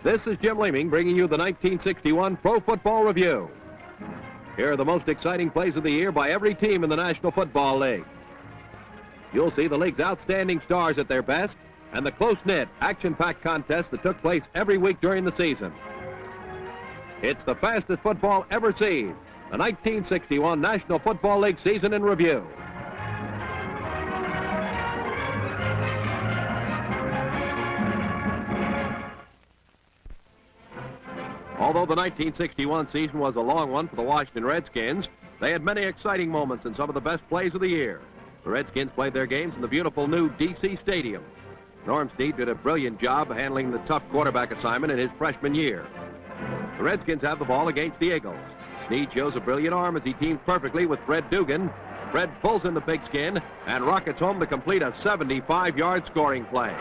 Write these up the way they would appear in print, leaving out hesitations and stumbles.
This is Jim Leeming bringing you the 1961 Pro Football Review. Here are the most exciting plays of the year by every team in the National Football League. You'll see the league's outstanding stars at their best and the close-knit, action-packed contests that took place every week during the season. It's the fastest football ever seen, the 1961 National Football League season in review. Although the 1961 season was a long one for the Washington Redskins, they had many exciting moments and some of the best plays of the year. The Redskins played their games in the beautiful new D.C. Stadium. Norm Snead did a brilliant job handling the tough quarterback assignment in his freshman year. The Redskins have the ball against the Eagles. Snead shows a brilliant arm as he teams perfectly with Fred Dugan. Fred pulls in the pigskin and rockets home to complete a 75-yard scoring play.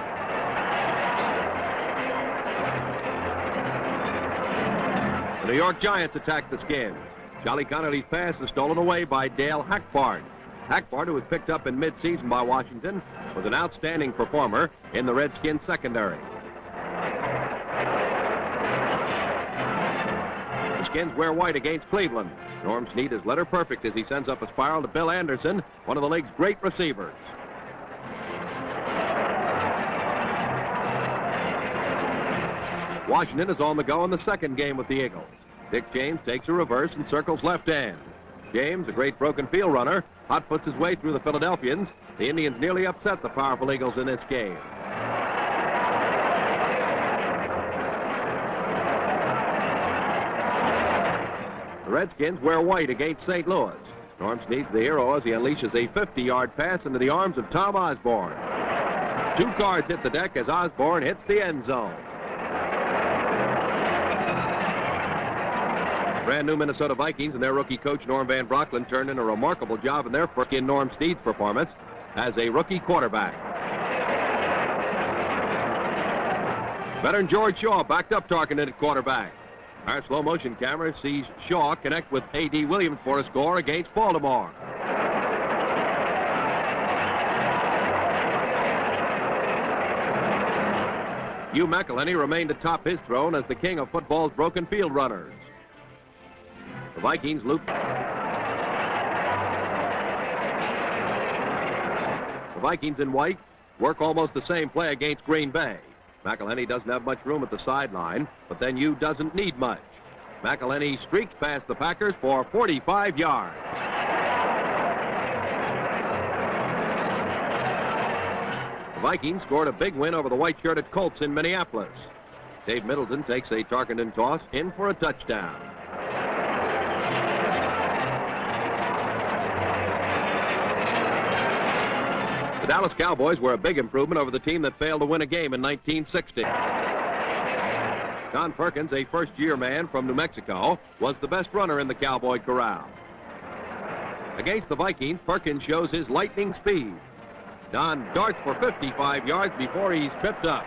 The New York Giants attacked the Skins. Charlie Connolly's pass is stolen away by Dale Hackbard. Hackbard, who was picked up in mid-season by Washington, was an outstanding performer in the Redskins secondary. The Skins wear white against Cleveland. Norm Snead is letter perfect as he sends up a spiral to Bill Anderson, one of the league's great receivers. Washington is on the go in the second game with the Eagles. Dick James takes a reverse and circles left end. James, a great broken field runner, hot-foots his way through the Philadelphians. The Indians nearly upset the powerful Eagles in this game. The Redskins wear white against St. Louis. Norm Snead's the hero as he unleashes a 50-yard pass into the arms of Tom Osborne. Two cards hit the deck as Osborne hits the end zone. Brand new Minnesota Vikings and their rookie coach Norm Van Brocklin turned in a remarkable job in their first in Norm Snead's performance as a rookie quarterback. Veteran George Shaw backed up Tarkenton at quarterback. Our slow motion camera sees Shaw connect with A.D. Williams for a score against Baltimore. Hugh McElhenney remained atop his throne as the king of football's broken field runners. The Vikings loop. The Vikings in white work almost the same play against Green Bay. McElhenney doesn't have much room at the sideline, but then Hugh doesn't need much. McElhenney streaks past the Packers for 45 yards. The Vikings scored a big win over the white-shirted Colts in Minneapolis. Dave Middleton takes a Tarkenton toss in for a touchdown. The Dallas Cowboys were a big improvement over the team that failed to win a game in 1960. Don Perkins, a first-year man from New Mexico, was the best runner in the Cowboy corral. Against the Vikings, Perkins shows his lightning speed. Don darts for 55 yards before he's tripped up.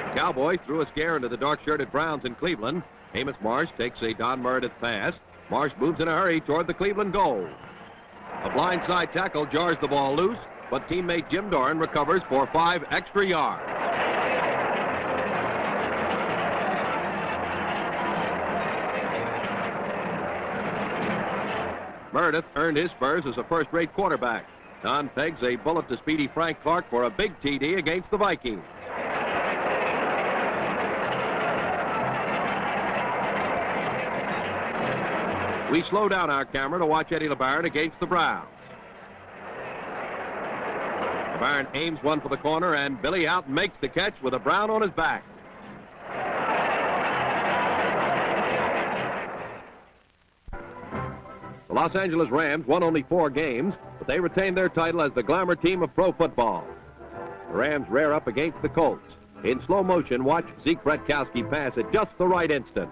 The Cowboys threw a scare into the dark-shirted Browns in Cleveland. Amos Marsh takes a Don Meredith pass. Marsh moves in a hurry toward the Cleveland goal. A blindside tackle jars the ball loose, but teammate Jim Doran recovers for 5 extra yards. Meredith earned his spurs as a first-rate quarterback. Don pegs a bullet to speedy Frank Clark for a big TD against the Vikings. We slow down our camera to watch Eddie LeBaron against the Browns. LeBaron aims one for the corner, and Billy Houghton makes the catch with a Brown on his back. The Los Angeles Rams won only 4 games, but they retained their title as the glamour team of pro football. The Rams rear up against the Colts. In slow motion, watch Zeke Bretkowski pass at just the right instant.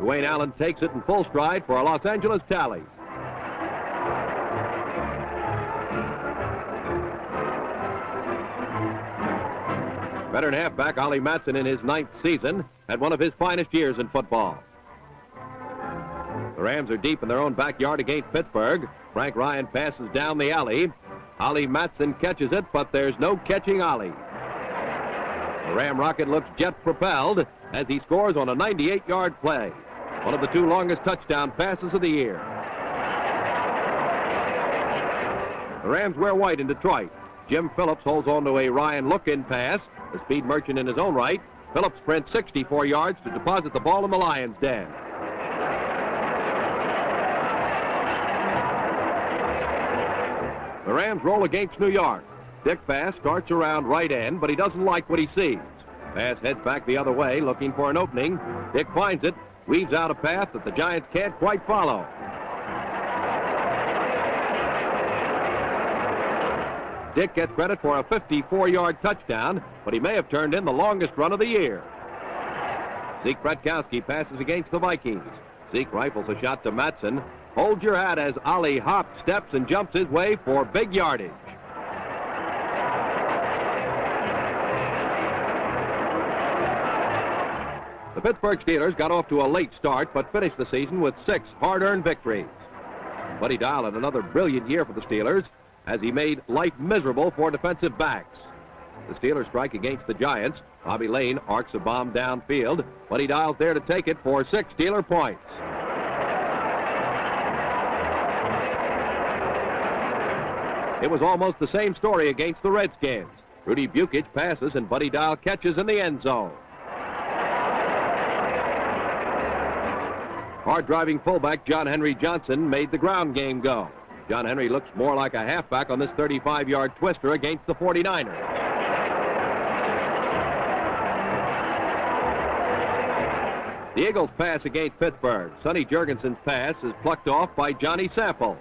Dwayne Allen takes it in full stride for a Los Angeles tally. Veteran halfback Ollie Matson in his 9th season had one of his finest years in football. The Rams are deep in their own backyard against Pittsburgh. Frank Ryan passes down the alley. Ollie Matson catches it, but there's no catching Ollie. The Ram rocket looks jet-propelled as he scores on a 98-yard play. One of the 2 longest touchdown passes of the year. The Rams wear white in Detroit. Jim Phillips holds on to a Ryan look-in pass. The speed merchant in his own right. Phillips sprints 64 yards to deposit the ball in the Lions' den. The Rams roll against New York. Dick Bass starts around right end, but he doesn't like what he sees. Bass heads back the other way, looking for an opening. Dick finds it, weaves out a path that the Giants can't quite follow. Dick gets credit for a 54-yard touchdown, but he may have turned in the longest run of the year. Zeke Bretkowski passes against the Vikings. Zeke rifles a shot to Matson. Hold your hat as Ollie hops, steps, and jumps his way for big yardage. The Pittsburgh Steelers got off to a late start, but finished the season with 6 hard-earned victories. Buddy Dial had another brilliant year for the Steelers as he made life miserable for defensive backs. The Steelers strike against the Giants. Bobby Lane arcs a bomb downfield. Buddy Dial's there to take it for 6 Steeler points. It was almost the same story against the Redskins. Rudy Bukic passes and Buddy Dial catches in the end zone. Hard-driving fullback John Henry Johnson made the ground game go. John Henry looks more like a halfback on this 35-yard twister against the 49ers. The Eagles pass against Pittsburgh. Sonny Jurgensen's pass is plucked off by Johnny Sample.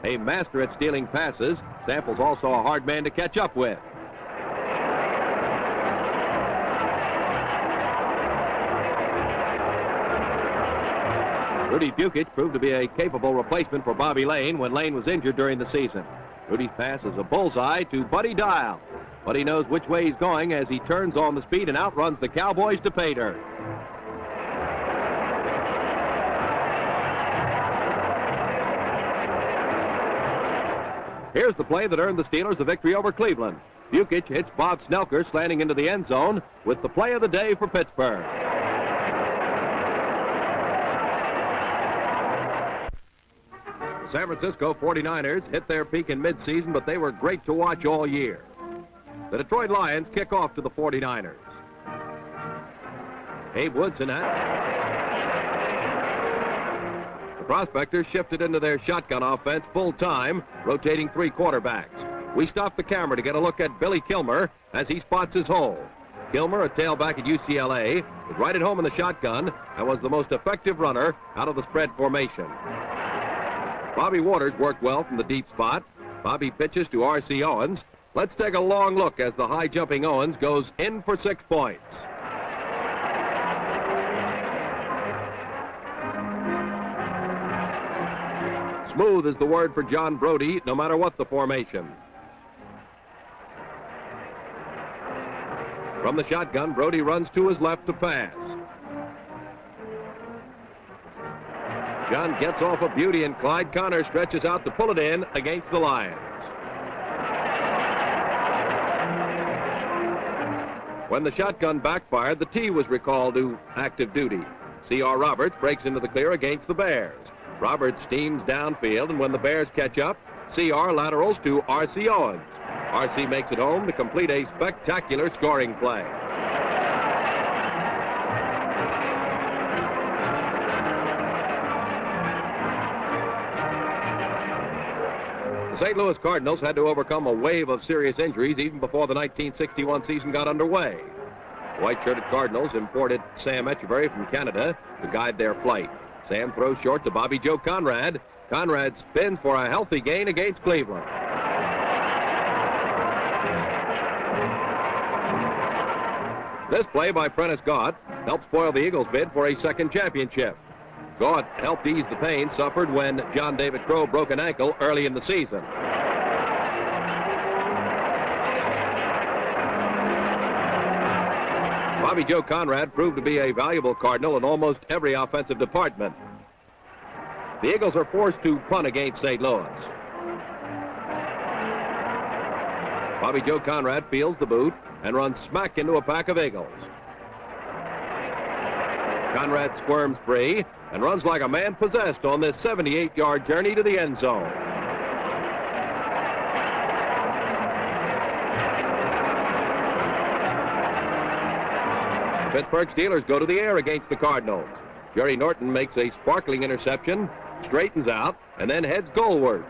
A master at stealing passes, Sample's also a hard man to catch up with. Rudy Bukic proved to be a capable replacement for Bobby Lane when Lane was injured during the season. Rudy's pass is a bullseye to Buddy Dial. Buddy knows which way he's going as he turns on the speed and outruns the Cowboys to pay dirt. Here's the play that earned the Steelers a victory over Cleveland. Bukic hits Bob Snelker slanting into the end zone with the play of the day for Pittsburgh. The San Francisco 49ers hit their peak in midseason, but they were great to watch all year. The Detroit Lions kick off to the 49ers. Abe Woodson The Prospectors shifted into their shotgun offense full time, rotating 3 quarterbacks. We stopped the camera to get a look at Billy Kilmer as he spots his hole. Kilmer, a tailback at UCLA, was right at home in the shotgun and was the most effective runner out of the spread formation. Bobby Waters worked well from the deep spot. Bobby pitches to R.C. Owens. Let's take a long look as the high-jumping Owens goes in for 6 points. Smooth is the word for John Brody, no matter what the formation. From the shotgun, Brody runs to his left to pass. John gets off a beauty, and Clyde Connor stretches out to pull it in against the Lions. When the shotgun backfired, the T was recalled to active duty. C.R. Roberts breaks into the clear against the Bears. Roberts steams downfield, and when the Bears catch up, C.R. laterals to R.C. Owens. R.C. makes it home to complete a spectacular scoring play. The St. Louis Cardinals had to overcome a wave of serious injuries even before the 1961 season got underway. White-shirted Cardinals imported Sam Etcheverry from Canada to guide their flight. Sam throws short to Bobby Joe Conrad. Conrad spins for a healthy gain against Cleveland. This play by Prentice Gaunt helped spoil the Eagles' bid for a second championship. Gaunt helped ease the pain suffered when John David Crow broke an ankle early in the season. Bobby Joe Conrad proved to be a valuable Cardinal in almost every offensive department. The Eagles are forced to punt against St. Louis. Bobby Joe Conrad fields the boot and runs smack into a pack of Eagles. Conrad squirms free and runs like a man possessed on this 78-yard journey to the end zone. The Pittsburgh Steelers go to the air against the Cardinals. Jerry Norton makes a sparkling interception, straightens out, and then heads goalward.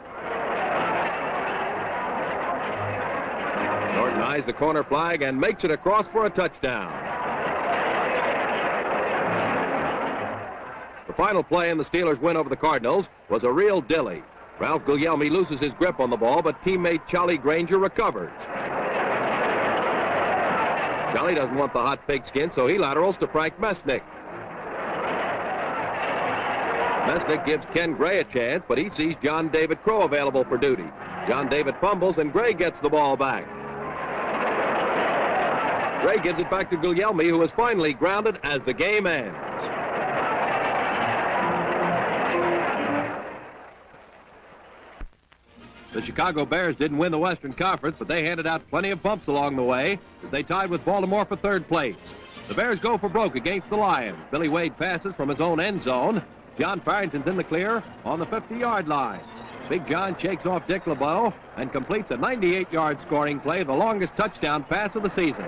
Norton eyes the corner flag and makes it across for a touchdown. The final play in the Steelers' win over the Cardinals was a real dilly. Ralph Guglielmi loses his grip on the ball, but teammate Charlie Granger recovers. Charlie doesn't want the hot pigskin, so he laterals to Frank Mesnick. Mesnick gives Ken Gray a chance, but he sees John David Crow available for duty. John David fumbles, and Gray gets the ball back. Gray gives it back to Guglielmi, who is finally grounded as the game ends. The Chicago Bears didn't win the Western Conference, but they handed out plenty of bumps along the way as they tied with Baltimore for third place. The Bears go for broke against the Lions. Billy Wade passes from his own end zone. John Farrington's in the clear on the 50-yard line. Big John shakes off Dick LeBeau and completes a 98-yard scoring play, the longest touchdown pass of the season.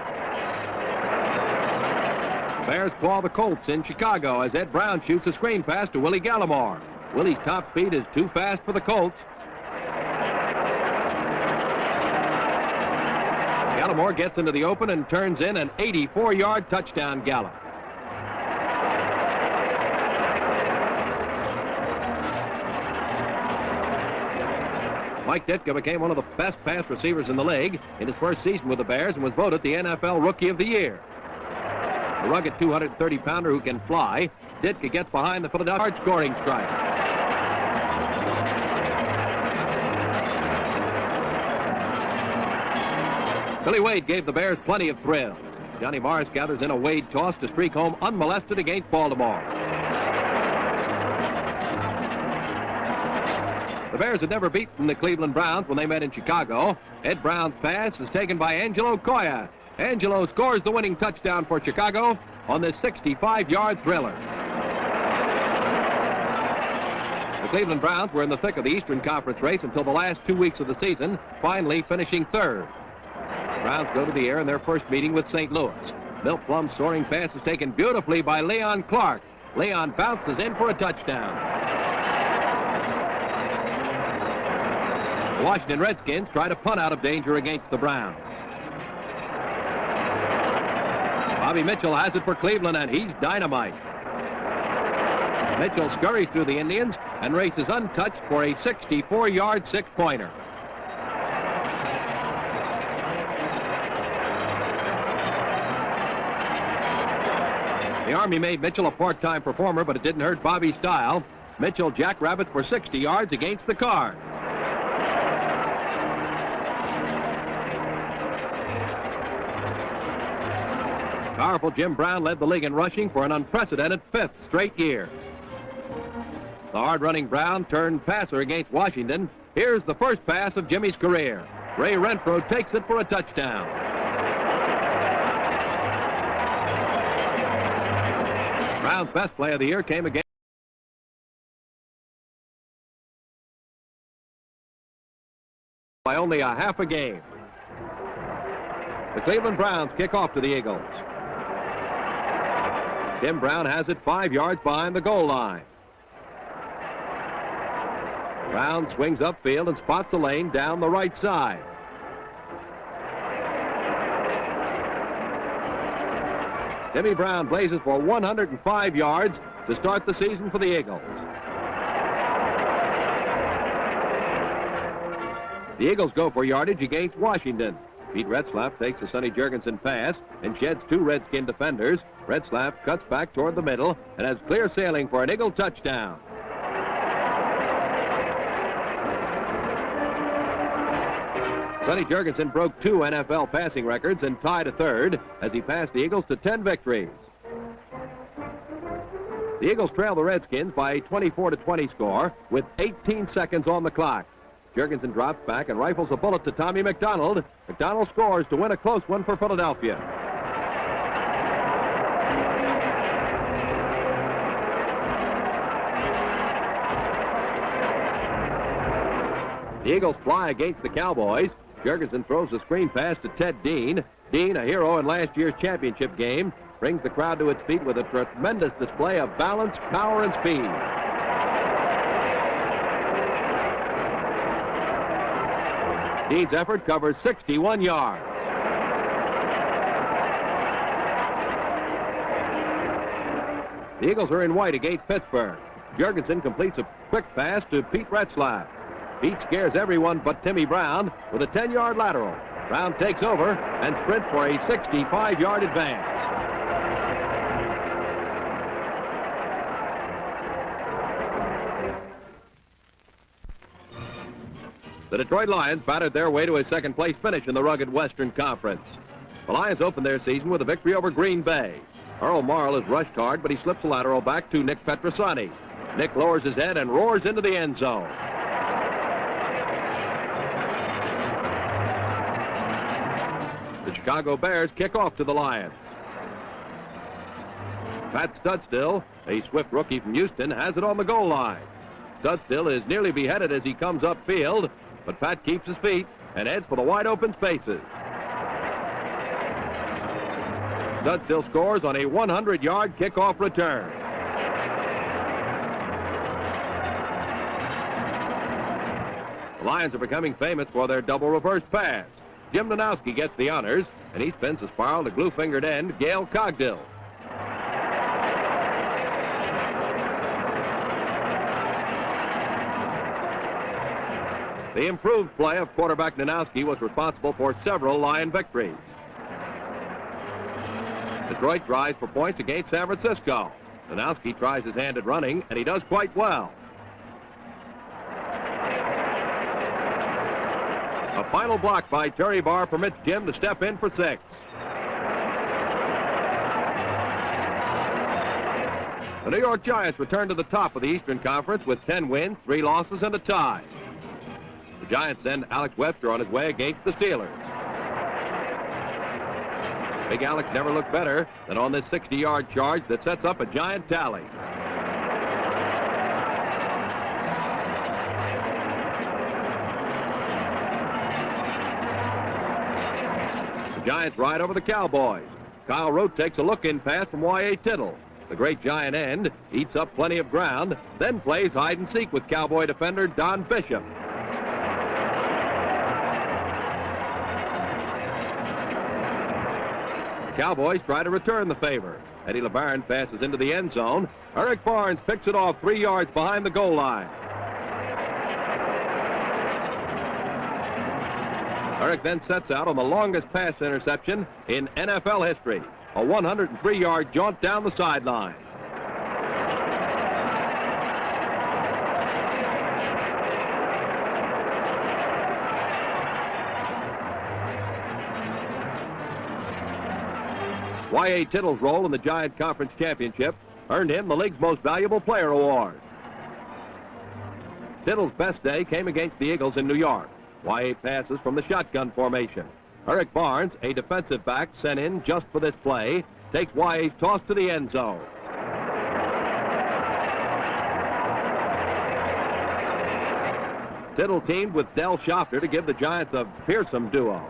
The Bears claw the Colts in Chicago as Ed Brown shoots a screen pass to Willie Gallimore. Willie's top speed is too fast for the Colts. Gallimore gets into the open and turns in an 84-yard touchdown gallop. Mike Ditka became one of the best pass receivers in the league in his first season with the Bears and was voted the NFL Rookie of the Year. A rugged 230-pounder who can fly, Ditka gets behind the Philadelphia scoring strike. Billy Wade gave the Bears plenty of thrills. Johnny Morris gathers in a Wade toss to streak home unmolested against Baltimore. The Bears had never beaten the Cleveland Browns when they met in Chicago. Ed Brown's pass is taken by Angelo Coya. Angelo scores the winning touchdown for Chicago on this 65-yard thriller. The Cleveland Browns were in the thick of the Eastern Conference race until the last 2 weeks of the season, finally finishing third. The Browns go to the air in their first meeting with St. Louis. Milt Plum's soaring pass is taken beautifully by Leon Clark. Leon bounces in for a touchdown. The Washington Redskins try to punt out of danger against the Browns. Bobby Mitchell has it for Cleveland, and he's dynamite. Mitchell scurries through the Indians and races untouched for a 64-yard six-pointer. The Army made Mitchell a part-time performer, but it didn't hurt Bobby's style. Mitchell jackrabbits for 60 yards against the Cards. Powerful Jim Brown led the league in rushing for an unprecedented 5th straight year. The hard-running Brown turned passer against Washington. Here's the first pass of Jimmy's career. Ray Renfro takes it for a touchdown. Brown's best play of the year came against by only a half a game. The Cleveland Browns kick off to the Eagles. Tim Brown has it 5 yards behind the goal line. Brown swings upfield and spots a lane down the right side. Timmy Brown blazes for 105 yards to start the season for the Eagles. The Eagles go for yardage against Washington. Pete Retzlaff takes a Sonny Jurgensen pass and sheds 2 Redskin defenders. Retzlaff cuts back toward the middle and has clear sailing for an Eagle touchdown. Sonny Jurgensen broke 2 NFL passing records and tied a third as he passed the Eagles to 10 victories. The Eagles trail the Redskins by a 24-20 score with 18 seconds on the clock. Jurgensen drops back and rifles a bullet to Tommy McDonald. McDonald scores to win a close one for Philadelphia. The Eagles fly against the Cowboys. Jurgensen throws a screen pass to Ted Dean. Dean, a hero in last year's championship game, brings the crowd to its feet with a tremendous display of balance, power, and speed. Dean's effort covers 61 yards. The Eagles are in white against Pittsburgh. Jurgensen completes a quick pass to Pete Retzlaff. Pete scares everyone but Timmy Brown with a 10-yard lateral. Brown takes over and sprints for a 65-yard advance. The Detroit Lions battered their way to a second-place finish in the rugged Western Conference. The Lions opened their season with a victory over Green Bay. Earl Morrall is rushed hard, but he slips a lateral back to Nick Petrosani. Nick lowers his head and roars into the end zone. The Chicago Bears kick off to the Lions. Pat Studstill, a swift rookie from Houston, has it on the goal line. Studstill is nearly beheaded as he comes upfield, but Pat keeps his feet and heads for the wide-open spaces. Studstill scores on a 100-yard kickoff return. The Lions are becoming famous for their double reverse pass. Jim Nanowski gets the honors, and he spins the spiral to glue-fingered end Gail Cogdill. The improved play of quarterback Nanowski was responsible for several Lion victories. Detroit tries for points against San Francisco. Nanowski tries his hand at running, and he does quite well. A final block by Terry Barr permits Jim to step in for 6. The New York Giants return to the top of the Eastern Conference with 10 wins, 3 losses, and a tie. The Giants send Alex Webster on his way against the Steelers. Big Alex never looked better than on this 60-yard charge that sets up a Giant tally. The Giants ride over the Cowboys. Kyle Rote takes a look-in pass from Y.A. Tittle. The great Giant end eats up plenty of ground, then plays hide-and-seek with Cowboy defender Don Bishop. Cowboys try to return the favor. Eddie LeBaron passes into the end zone. Eric Barnes picks it off 3 yards behind the goal line. Eric then sets out on the longest pass interception in NFL history, a 103-yard jaunt down the sideline. Y.A. Tittle's role in the Giant Conference Championship earned him the league's Most Valuable Player award. Tittle's best day came against the Eagles in New York. Y.A. passes from the shotgun formation. Eric Barnes, a defensive back sent in just for this play, takes Y.A.'s toss to the end zone. Tittle teamed with Del Schaffner to give the Giants a fearsome duo.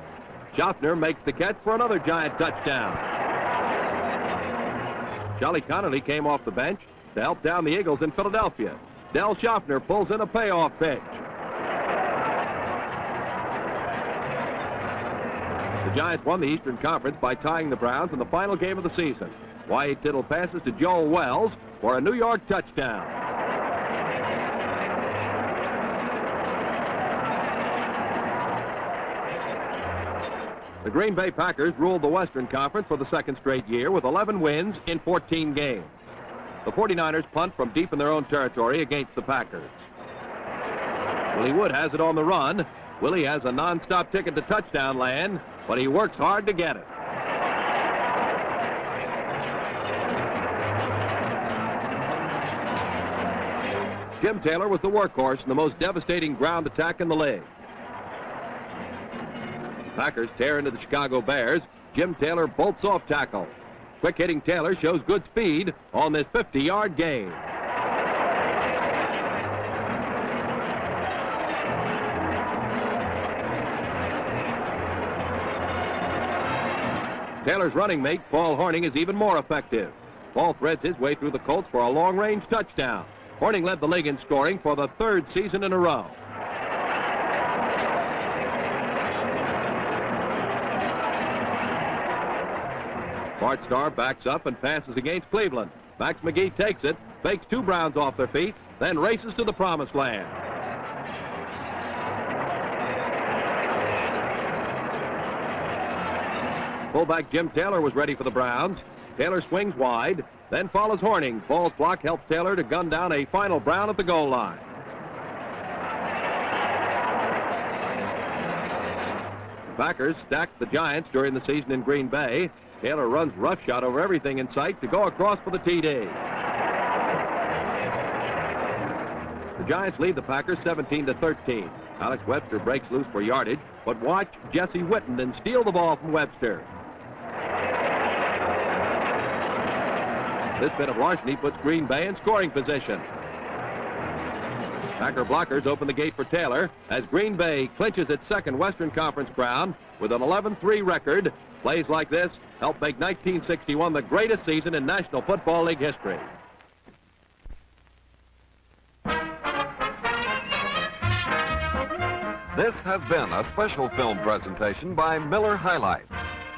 Schaffner makes the catch for another Giant touchdown. Charlie Connolly came off the bench to help down the Eagles in Philadelphia. Del Schaffner pulls in a payoff pitch. The Giants won the Eastern Conference by tying the Browns in the final game of the season. Y.A. Tittle passes to Joel Wells for a New York touchdown. The Green Bay Packers ruled the Western Conference for the second straight year with 11 wins in 14 games. The 49ers punt from deep in their own territory against the Packers. Willie Wood has it on the run. Willie has a non-stop ticket to touchdown land, but he works hard to get it. Jim Taylor was the workhorse in the most devastating ground attack in the league. Packers tear into the Chicago Bears. Jim Taylor bolts off tackle. Quick-hitting Taylor shows good speed on this 50-yard gain. Taylor's running mate, Paul Hornung, is even more effective. Paul threads his way through the Colts for a long-range touchdown. Hornung led the league in scoring for the third season in a row. Bart Starr backs up and passes against Cleveland. Max McGee takes it, fakes two Browns off their feet, then races to the promised land. Fullback Jim Taylor was ready for the Browns. Taylor swings wide, then follows Hornung. Paul's block helps Taylor to gun down a final Brown at the goal line. The Packers stacked the Giants during the season in Green Bay. Taylor runs roughshod over everything in sight to go across for the TD. The Giants lead the Packers 17-13. Alex Webster breaks loose for yardage, but watch Jesse Wittenden steal the ball from Webster. This bit of larceny puts Green Bay in scoring position. Packer blockers open the gate for Taylor as Green Bay clinches its second Western Conference crown with an 11-3 record. Plays like this help make 1961 the greatest season in National Football League history. This has been a special film presentation by Miller High Life,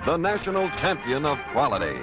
the national champion of quality.